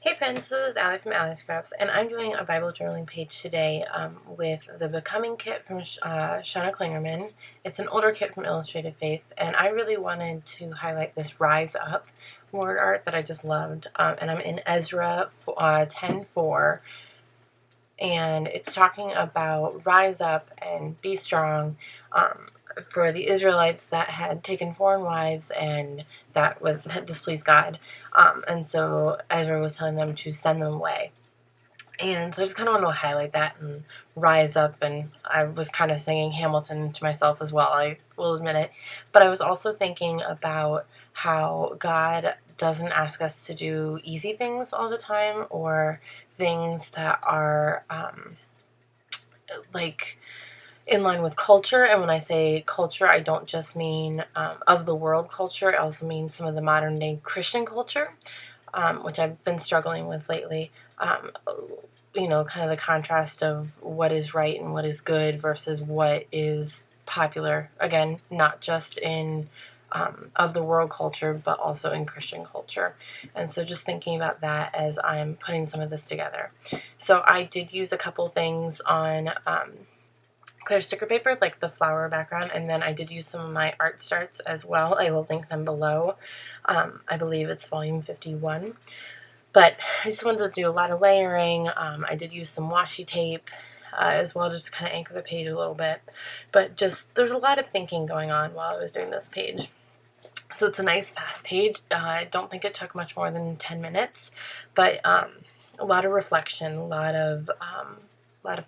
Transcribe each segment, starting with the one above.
Hey friends, this is Allie from Allie Scraps, and I'm doing a Bible journaling page today with the Becoming kit from Shauna Klingerman. It's an older kit from Illustrated Faith, and I really wanted to highlight this Rise Up word art that I just loved. And I'm in EZRA 10:4, and it's talking about rise up and be strong. For the Israelites that had taken foreign wives and that displeased God, and so Ezra was telling them to send them away. And so I just kind of wanted to highlight that and rise up. And I was kind of singing Hamilton to myself as well, I will admit it. But I was also thinking about how God doesn't ask us to do easy things all the time or things that are like in line with culture. And when I say culture, I don't just mean of the world culture. I also mean some of the modern day Christian culture, which I've been struggling with lately. Kind of the contrast of what is right and what is good versus what is popular. Again, not just in of the world culture, but also in Christian culture. And so just thinking about that as I'm putting some of this together. So I did use a couple things on clear sticker paper, like the flower background, and then I did use some of my art starts as well. I will link them below. I believe it's volume 51. But I just wanted to do a lot of layering. I did use some washi tape as well, just to kind of anchor the page a little bit. But just, there's a lot of thinking going on while I was doing this page. So it's a nice fast page. I don't think it took much more than 10 minutes, but a lot of reflection, a lot of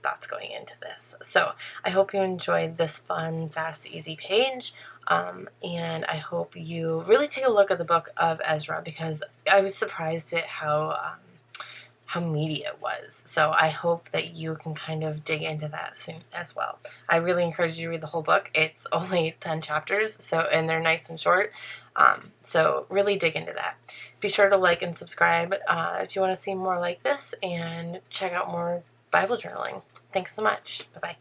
thoughts going into this. So I hope you enjoyed this fun, fast, easy page. And I hope you really take a look at the book of Ezra, because I was surprised at how meaty it was. So I hope that you can kind of dig into that soon as well. I really encourage you to read the whole book. It's only 10 chapters, and they're nice and short. So really dig into that. Be sure to like and subscribe if you want to see more like this, and check out more Bible journaling. Thanks so much. Bye-bye.